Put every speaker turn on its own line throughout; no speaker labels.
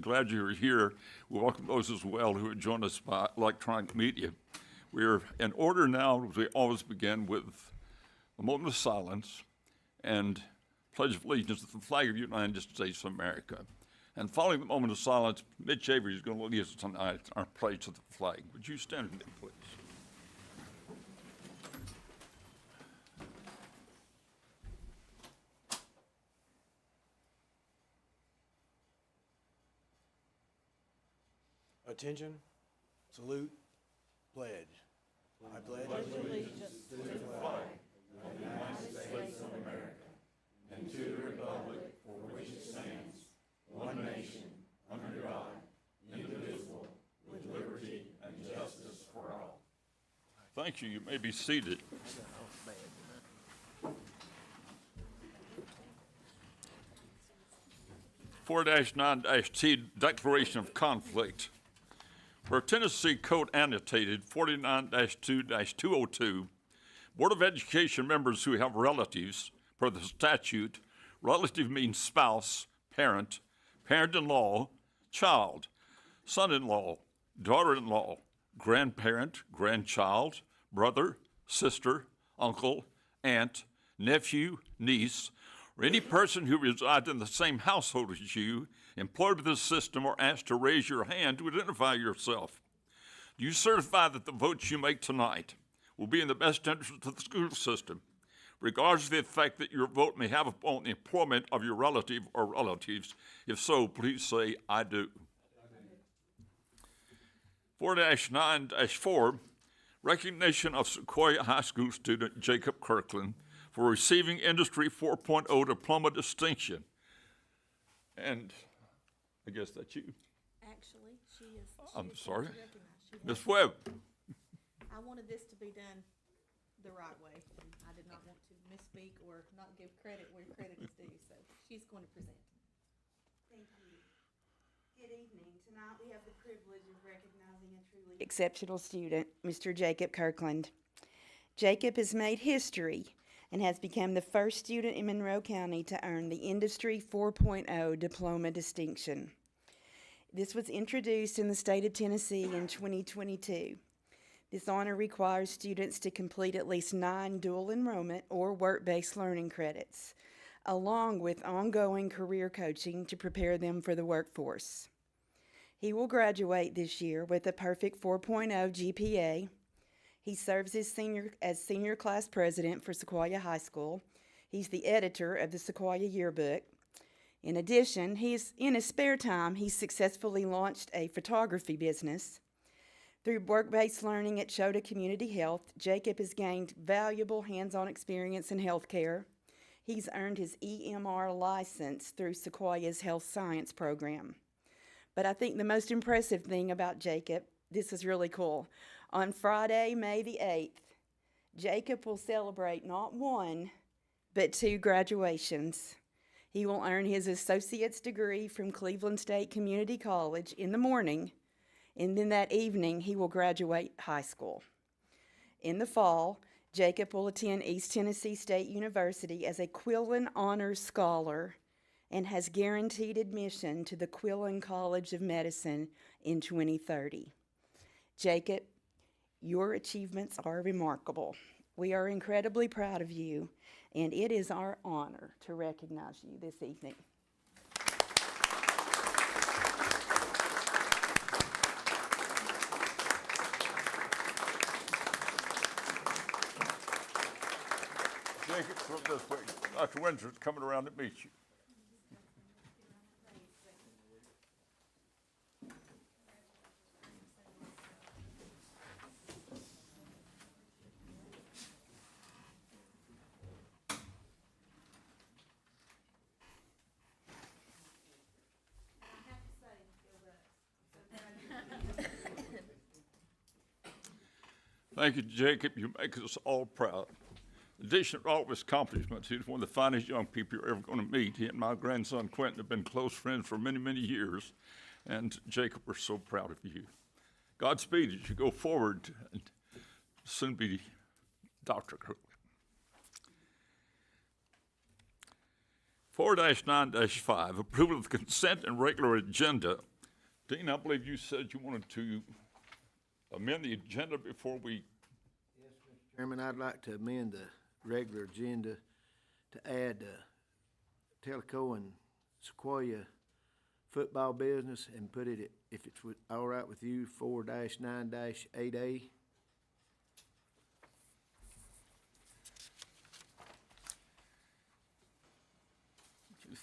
glad you're here. We welcome those as well who have joined us by electronic media. We're in order now, as we always begin, with a moment of silence and pledge of allegiance to the flag of the United States of America. And following the moment of silence, Mitch Avery is going to lead us tonight our pledge to the flag. Would you stand with me, please?
Attention, salute, pledge. I pledge allegiance to the flag of the United States of America and to the republic for which it stands, one nation, under God, indivisible, with liberty and justice for all.
Thank you. You may be seated. 4-9-T, Declaration of Conflict. For Tennessee Code annotated 49-2-202, Board of Education members who have relatives, per the statute, relative means spouse, parent, parent-in-law, child, son-in-law, daughter-in-law, grandparent, grandchild, brother, sister, uncle, aunt, nephew, niece, or any person who resides in the same household as you, employed with this system, or asked to raise your hand to identify yourself. Do you certify that the votes you make tonight will be in the best interest of the school system, regardless of the effect that your vote may have upon the employment of your relative or relatives? If so, please say, I do. 4-9-4, recognition of Sequoia High School student Jacob Kirkland for receiving Industry 4.0 Diploma Distinction. And I guess that's you.
Actually, she is.
I'm sorry.
Miss
Ms. Webb.
I wanted this to be done the right way. I did not want to misspeak or not give credit where credit is due, so she's going to present.
Thank you. Good evening. Tonight we have the privilege of recognizing a truly exceptional student, Mr. Jacob Kirkland. Jacob has made history and has become the first student in Monroe County to earn the Industry 4.0 Diploma Distinction. This was introduced in the state of Tennessee in 2022. This honor requires students to complete at least 9 dual enrollment or work-based learning credits, along with ongoing career coaching to prepare them for the workforce. He will graduate this year with a perfect 4.0 GPA. He serves as senior class president for Sequoia High School. He's the editor of the Sequoia Yearbook. In addition, in his spare time, he's successfully launched a photography business. Through work-based learning at Chota Community Health, Jacob has gained valuable hands-on experience in healthcare. He's earned his EMR license through Sequoia's Health Science program. But I think the most impressive thing about Jacob, this is really cool. On Friday, May the 8th, Jacob will celebrate not 1, but 2 graduations. He will earn his associate's degree from Cleveland State Community College in the morning, and then that evening he will graduate high school. In the fall, Jacob will attend East Tennessee State University as a Quillen Honors Scholar and has guaranteed admission to the Quillen College of Medicine in 2030. Jacob, your achievements are remarkable. We are incredibly proud of you, and it is our honor to recognize you this evening.
Jacob, from this way. Dr. Windsor's coming around to meet you. Thank you, Jacob. You make us all proud. In addition to all of his accomplishments, he's one of the finest young people you're ever going to meet. He and my grandson, Quentin, have been close friends for many, many years. And Jacob, we're so proud of you. Godspeed as you go forward and soon be Dr. Kirkland. 4-9-5, approval of the consent and regular agenda. Dean, I believe you said you wanted to amend the agenda before we,
Chairman, I'd like to amend the regular agenda to add Telco and Sequoia football business and put it, if it's all right with you, 4-9-8A.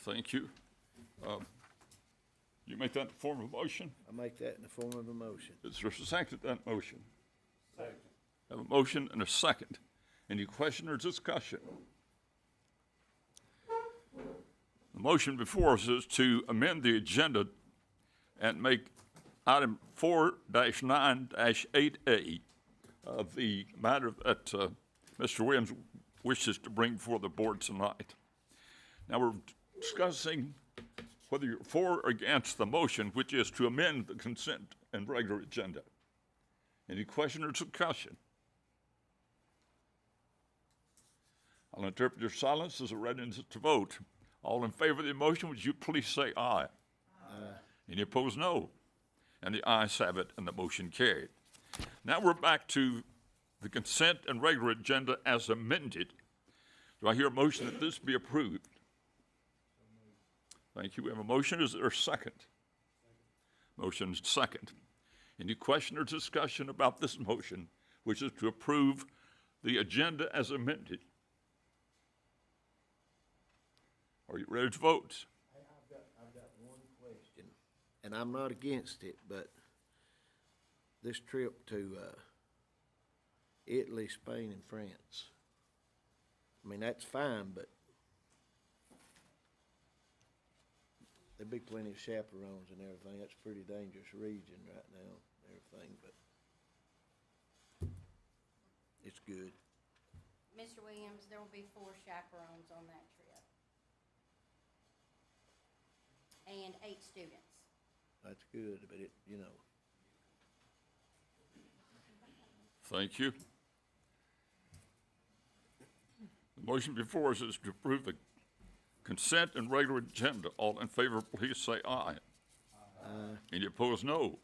thank you. You make that in the form of a motion?
I make that in the form of a motion.
Is there a second to that motion? Second. Have a motion and a second. Any question or discussion? The motion before us is to amend the agenda and make item 4-9-8A of the matter that Mr. Williams wishes to bring before the board tonight. Now we're discussing whether you're for or against the motion, which is to amend the consent and regular agenda. Any question or discussion? I'll interpret your silence as a readiness to vote. All in favor of the motion, would you please say aye? Aye. Any opposed, no. And the ayes have it, and the motion carried. Now we're back to the consent and regular agenda as amended. Do I hear a motion that this be approved? Thank you. We have a motion. Is there a second? Motion is second. Any question or discussion about this motion, which is to approve the agenda as amended? Are you ready to vote?
I've got one question, and I'm not against it, but this trip to Italy, Spain, and France, I mean, that's fine, but there'd be plenty of chaperones and everything. That's a pretty dangerous region right now, and everything, but it's good.
Mr. Williams, there will be 4 chaperones on that trip. And 8 students.
That's good, but it, you know.
Thank you. The motion before us is to approve the consent and regular agenda. All in favor, please say aye. Aye. Any opposed, no.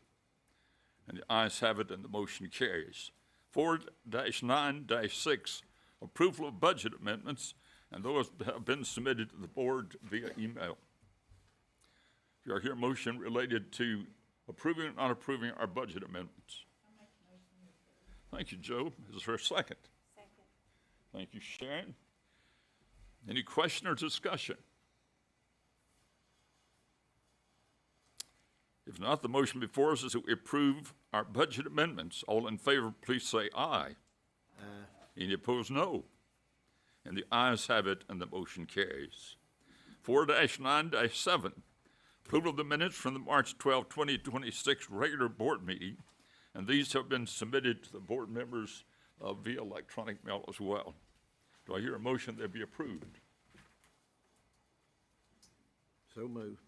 And the ayes have it, and the motion carries. 4-9-6, approval of budget amendments, and those have been submitted to the board via email. Do I hear a motion related to approving or not approving our budget amendments? Thank you, Joe. Is there a second?
Second.
Thank you, Sharon. Any question or discussion? If not, the motion before us is that we approve our budget amendments. All in favor, please say aye. Aye. Any opposed, no. And the ayes have it, and the motion carries. 4-9-7, approval of the minutes from the March 12, 2026 regular board meeting, and these have been submitted to the board members via electronic mail as well. Do I hear a motion that be approved?
So moved.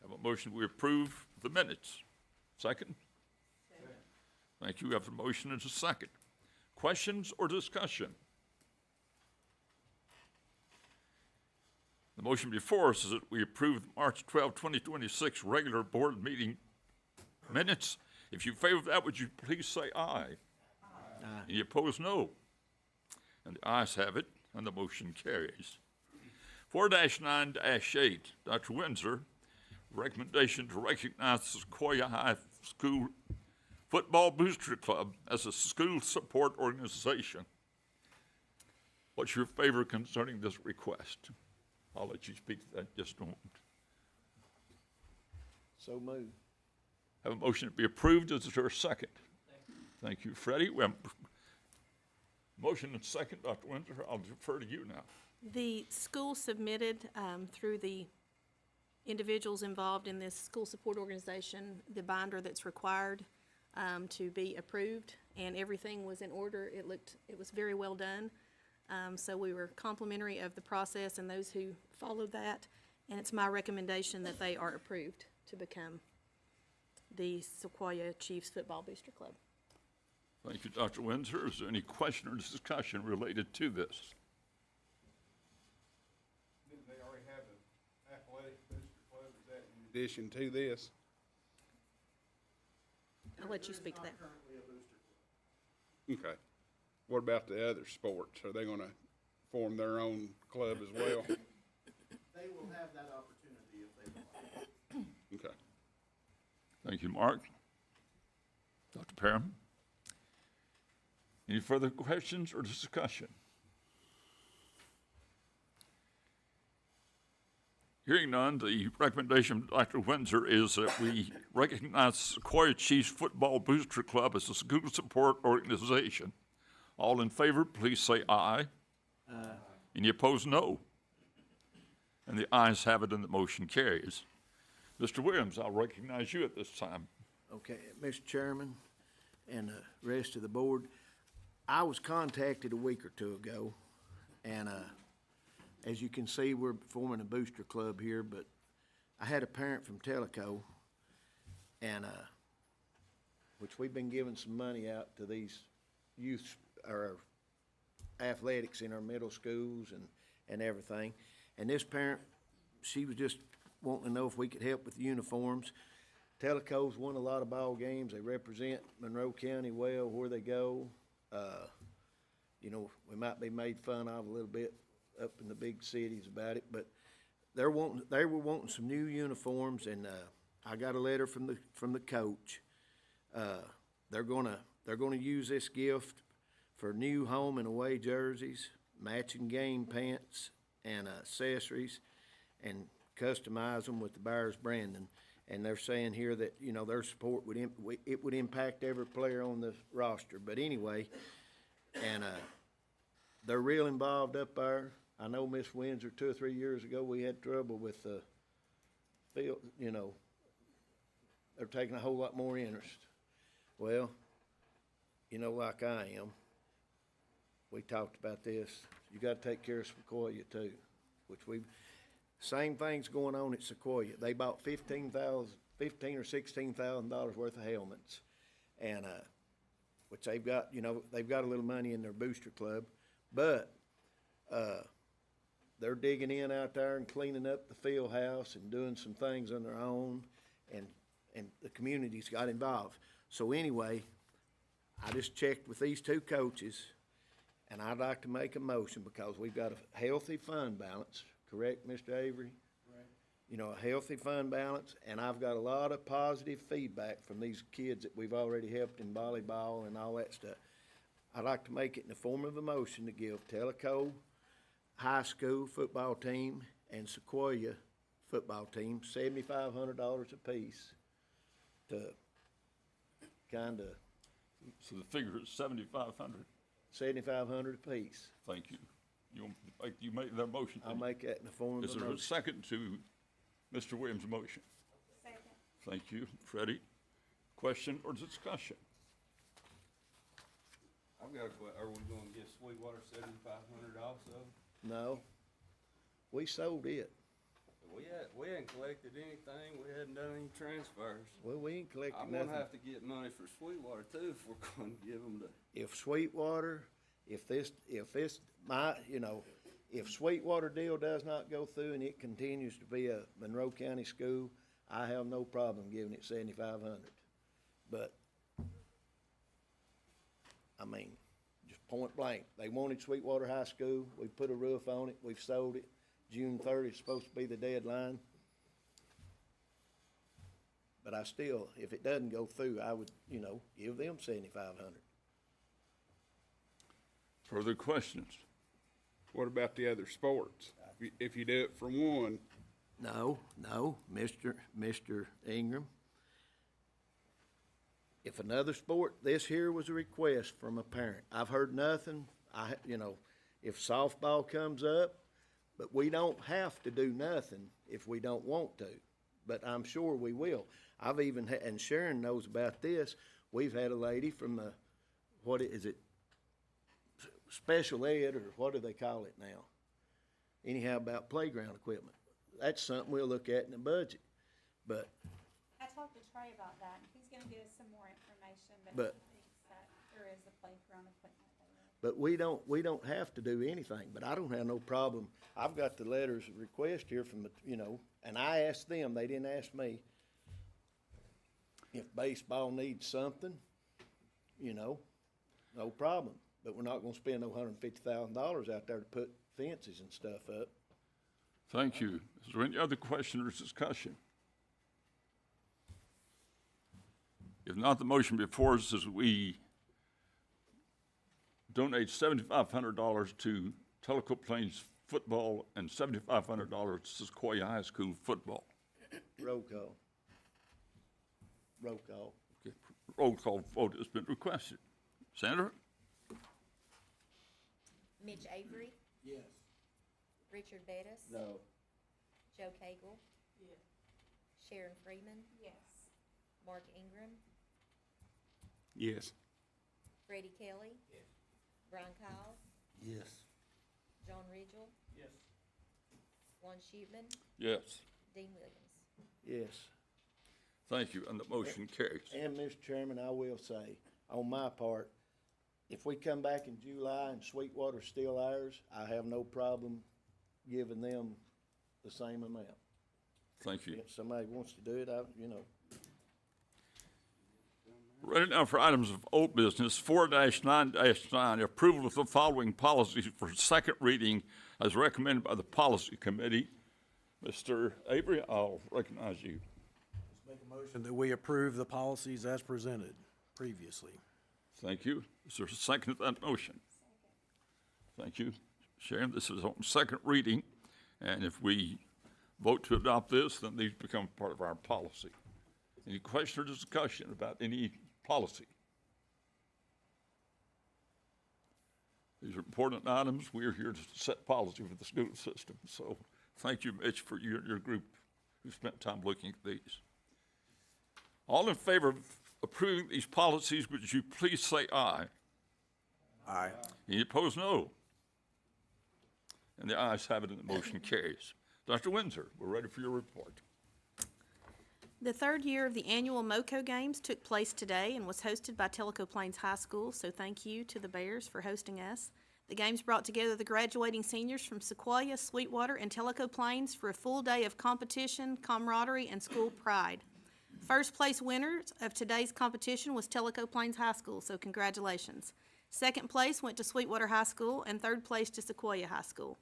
Have a motion we approve the minutes. Second? Second. Thank you. We have a motion and a second. Questions or discussion? The motion before us is that we approve the March 12, 2026 regular board meeting minutes. If you favor that, would you please say aye? Aye. Any opposed, no. And the ayes have it, and the motion carries. 4-9-8, Dr. Windsor, recommendation to recognize the Sequoia High School Football Booster Club as a school support organization. What's your favor concerning this request? I'll let you speak to that just a moment.
So moved.
Have a motion to be approved. Is there a second? Thank you, Freddie. We have motion and second, Dr. Windsor. I'll defer to you now.
The school submitted through the individuals involved in this school support organization the binder that's required to be approved, and everything was in order. It was very well done. So we were complimentary of the process and those who followed that, and it's my recommendation that they are approved to become the Sequoia Chiefs Football Booster Club.
Thank you, Dr. Windsor. Is there any question or discussion related to this?
Didn't they already have addition to this.
I'll let you speak to that.
Okay. What about the other sports? Are they gonna form their own club as well?
They will have that opportunity if they want.
Okay.
Thank you, Mark. Dr. Parham? Any further questions or discussion? Hearing none, the recommendation of Dr. Windsor is that we recognize Sequoia Chiefs Football Booster Club as a school support organization. All in favor, please say aye. Aye. Any opposed, no. And the ayes have it and the motion carries. Mr. Williams, I'll recognize you at this time.
Okay, Mr. Chairman and the rest of the board, I was contacted a week or two ago, and, as you can see, we're forming a booster club here, but I had a parent from Tellico, and, which we've been giving some money out to these youth, or athletics in our middle schools and everything. And this parent, she was just wanting to know if we could help with uniforms. Tellico's won a lot of ball games. They represent Monroe County well where they go. You know, we might be made fun of a little bit up in the big cities about it, but they were wanting some new uniforms, and I got a letter from the coach. They're gonna use this gift for new home and away jerseys, matching game pants, and accessories, and customize them with the Bears branding. And they're saying here that, you know, their support would impact every player on the roster. But anyway, and they're real involved up there. I know Miss Windsor 2 or 3 years ago, we had trouble with the field, you know, they're taking a whole lot more interest. Well, you know, like I am, we talked about this. You gotta take care of Sequoia too, which same thing's going on at Sequoia. They bought $15,000 or $16,000 worth of helmets, and which they've got, you know, they've got a little money in their booster club, but they're digging in out there and cleaning up the field house and doing some things on their own, and the community's got involved. So anyway, I just checked with these two coaches, and I'd like to make a motion because we've got a healthy fund balance. Correct, Mr. Avery? Right. You know, a healthy fund balance, and I've got a lot of positive feedback from these kids that we've already helped in volleyball and all that stuff. I'd like to make it in the form of a motion to give Tellico High School football team and Sequoia football team $7,500 apiece to kind of
So the figure is 7,500.
$7,500 apiece.
Thank you. You made that motion.
I'll make that in the form of
Is
a
there a
motion.
second to Mr. Williams' motion?
Second.
Thank you. Freddie, question or discussion?
I've got a question. Are we gonna give Sweetwater $7,500 also?
No, we sold it.
We hadn't collected anything. We hadn't done any transfers.
Well, we ain't collected
I'm
nothing.
gonna have to get money for Sweetwater too if we're gonna give them the.
If Sweetwater, if Sweetwater deal does not go through and it continues to be a Monroe County school, I have no problem giving it $7,500. But, I mean, just point blank, they wanted Sweetwater High School, we put a roof on it, we've sold it. June 30th is supposed to be the deadline. But I still, if it doesn't go through, I would, you know, give them $7,500.
Further questions?
What about the other sports? If you do it for one,
No, Mr. Ingram. If another sport, this here was a request from a parent. I've heard nothing. If softball comes up, but we don't have to do nothing if we don't want to. But I'm sure we will. I've even had, and Sharon knows about this, we've had a lady from the, what is it, special ed, or what do they call it now? Anyhow, about playground equipment. That's something we'll look at in the budget. But
I talked to Trey about that, and he's gonna get us some more information, but
But-
he thinks that there is a playground equipment there.
But we don't have to do anything, but I don't have no problem. I've got the letters of request here from the, and I asked them, they didn't ask me. If baseball needs something, no problem. But we're not gonna spend no $150,000 out there to put fences and stuff up.
Thank you. Is there any other question or discussion? If not, the motion before us is we donate $7,500 to Tellico Plains football and $7,500 to Sequoia High School football.
Roll call. Roll call.
Okay, roll call vote has been requested. Senator?
Mitch Avery,
Yes.
Richard Bettis.
No.
Joe Cagle. Sharon Freeman. Yes. Mark Ingram,
Yes.
Freddie Kelly. Yes. Brian Kyle,
Yes.
John Ridgel.
Yes.
Lon Shootman,
Yes.
Dean Williams.
Yes.
Thank you, and the motion carries.
And, Mr. Chairman, I will say, on my part, if we come back in July and Sweetwater's still ours, I have no problem giving them the same amount.
Thank you.
If somebody wants to do it,
Ready now for items of old business, 4-9-9, approval of the following policies for second reading as recommended by the Policy Committee. Mr. Avery, I'll recognize you.
Make a motion that we approve the policies as presented previously.
Thank you. Is there a second to that motion? Thank you, Sharon. This is on second reading, and if we vote to adopt this, then these become part of our policy. Any question or discussion about any policy? These are important items. We are here to set policy for the school system. So thank you, Mitch, for your group who spent time looking at these. All in favor of approving these policies, would you please say aye?
Aye.
Any opposed, no. And the ayes have it and the motion carries. Dr. Windsor, we're ready for your report.
The third year of the annual MoCo Games took place today and was hosted by Tellico Plains High School, so thank you to the Bears for hosting us. The games brought together the graduating seniors from Sequoia, Sweetwater, and Tellico Plains for a full day of competition, camaraderie, and school pride. First place winners of today's competition was Tellico Plains High School, so congratulations. Second place went to Sweetwater High School, and third place to Sequoia High School.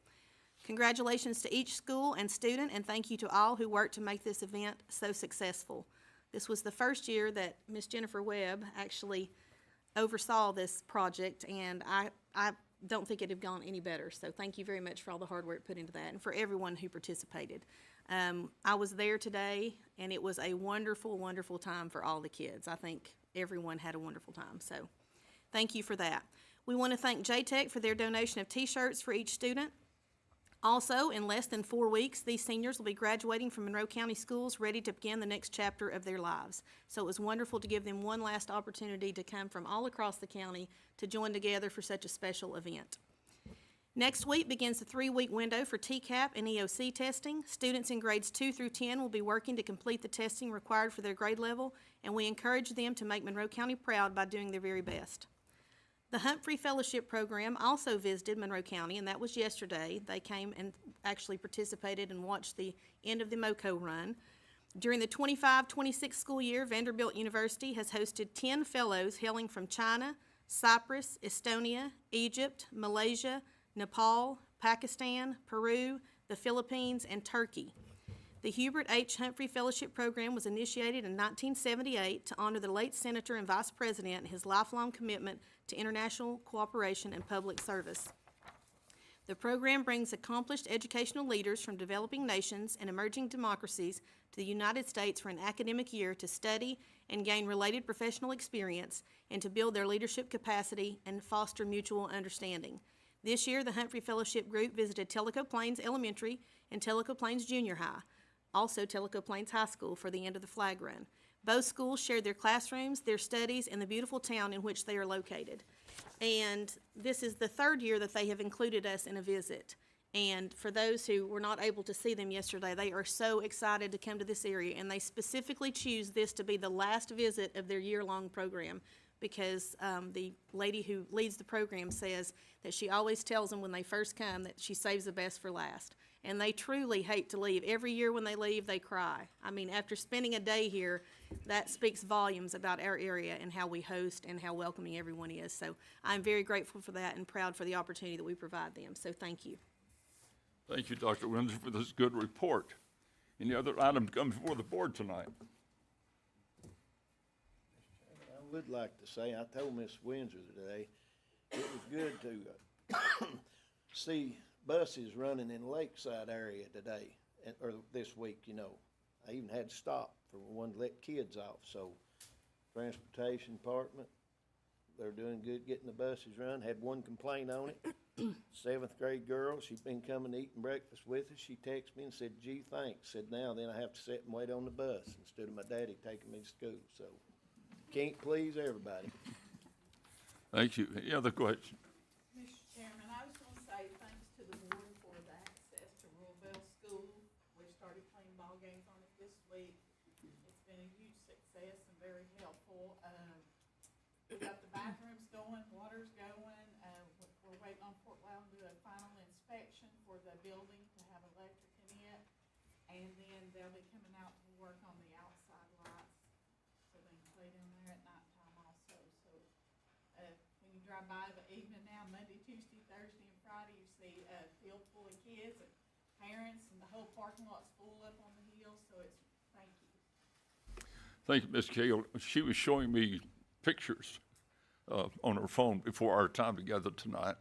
Congratulations to each school and student, and thank you to all who worked to make this event so successful. This was the first year that Miss Jennifer Webb actually oversaw this project, and I don't think it had gone any better. So thank you very much for all the hard work put into that and for everyone who participated. I was there today, and it was a wonderful, wonderful time for all the kids. I think everyone had a wonderful time, so thank you for that. We want to thank J-Tech for their donation of T-shirts for each student. Also, in less than 4 weeks, these seniors will be graduating from Monroe County Schools, ready to begin the next chapter of their lives. So it was wonderful to give them one last opportunity to come from all across the county to join together for such a special event. Next week begins the 3-week window for TCAP and EOC testing. Students in grades 2 through 10 will be working to complete the testing required for their grade level, and we encourage them to make Monroe County proud by doing their very best. The Humphrey Fellowship Program also visited Monroe County, and that was yesterday. They came and actually participated and watched the end of the MoCo run. During the 25-26 school year, Vanderbilt University has hosted 10 fellows hailing from China, Cyprus, Estonia, Egypt, Malaysia, Nepal, Pakistan, Peru, the Philippines, and Turkey. The Hubert H. Humphrey Fellowship Program was initiated in 1978 to honor the late Senator and Vice President and his lifelong commitment to international cooperation and public service. The program brings accomplished educational leaders from developing nations and emerging democracies to the United States for an academic year to study and gain related professional experience and to build their leadership capacity and foster mutual understanding. This year, the Humphrey Fellowship Group visited Tellico Plains Elementary and Tellico Plains Junior High, also Tellico Plains High School for the end of the flag run. Both schools shared their classrooms, their studies, and the beautiful town in which they are located. And this is the third year that they have included us in a visit. And for those who were not able to see them yesterday, they are so excited to come to this area, and they specifically choose this to be the last visit of their year-long program, because the lady who leads the program says that she always tells them when they first come that she saves the best for last. And they truly hate to leave. Every year when they leave, they cry. I mean, after spending a day here, that speaks volumes about our area and how we host and how welcoming everyone is. So I'm very grateful for that and proud for the opportunity that we provide them. So thank you.
Thank you, Dr. Windsor, for this good report. Any other item to come before the board tonight?
I would like to say, I told Miss Windsor today, it was good to see buses running in Lakeside area today, or this week, you know. I even had to stop for one to let kids off, so Transportation Department, they're doing good getting the buses run. Had one complaint on it. 7th grade girl, she'd been coming to eating breakfast with us. She texted me and said, gee, thanks. Said, now then I have to sit and wait on the bus instead of my daddy taking me to school. So, can't please everybody.
Thank you. Any other questions?
Mr. Chairman, I was gonna say thanks to the board for the access to Ruralville School. We started playing ball games on it this week. It's been a huge success and very helpful. We got the bathrooms going, water's going. We're waiting on Fort Loudon to do a final inspection for the building to have electric in it. And then they'll be coming out to work on the outside lights, so they can play down there at nighttime also. So, when you drive by the evening now, Monday, Tuesday, Thursday, and Friday, you see a field full of kids and parents, and the whole parking lot's full up on the hill, so it's, thank you.
Thank you, Ms. Cagle. She was showing me pictures on her phone before our time together tonight.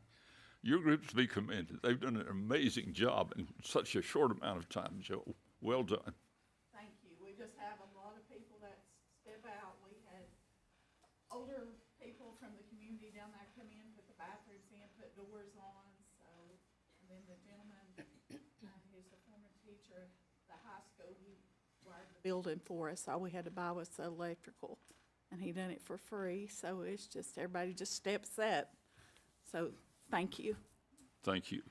Your group's to be commended. They've done an amazing job in such a short amount of time, Joe. Well done.
Thank you. We just have a lot of people that step out. We had older people from the community down there come in, put the bathrooms in, put doors on, so, and then the gentleman, who's a former teacher at the high school, he wired the building for us. All we had to buy was the electrical, and he done it for free, so it's just, everybody just steps up. So, thank you.
Thank you.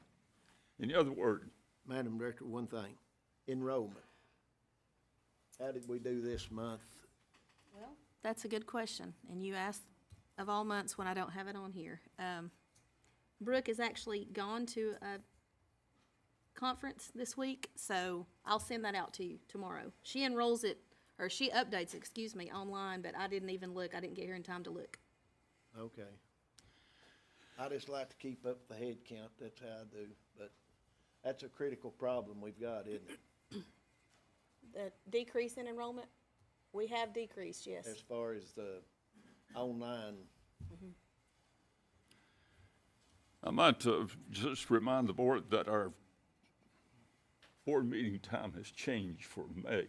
Any other word?
Madam Director, one thing, enrollment. How did we do this month?
Well, that's a good question, and you asked of all months when I don't have it on here. Brooke has actually gone to a conference this week, so I'll send that out to you tomorrow. She enrolls it, or she updates, excuse me, online, but I didn't even look. I didn't get here in time to look.
Okay. I just like to keep up the head count, that's how I do, but that's a critical problem we've got, isn't it?
The decrease in enrollment, we have decreased, yes.
As far as the online,
I might just remind the board that our board meeting time has changed for May,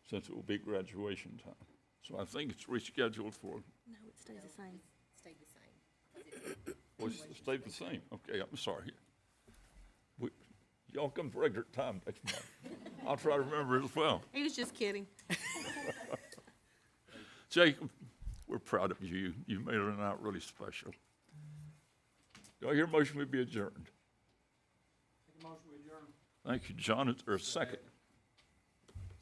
since it will be graduation time. So I think it's rescheduled for,
No, it stays the same.
Stayed the same.
well, it stayed the same. Okay, I'm sorry. Y'all come for regular time next month. I'll try to remember it as well.
He was just kidding.
Jacob, we're proud of you. You made it out really special. Do I hear a motion we be adjourned?
Make a motion we adjourn.
Thank you, John. Is there a second?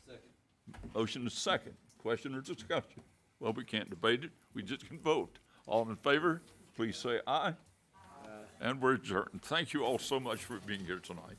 Second.
Motion is second. Question or discussion? Well, we can't debate it. We just can vote. All in favor, please say aye. And we're adjourned. Thank you all so much for being here tonight.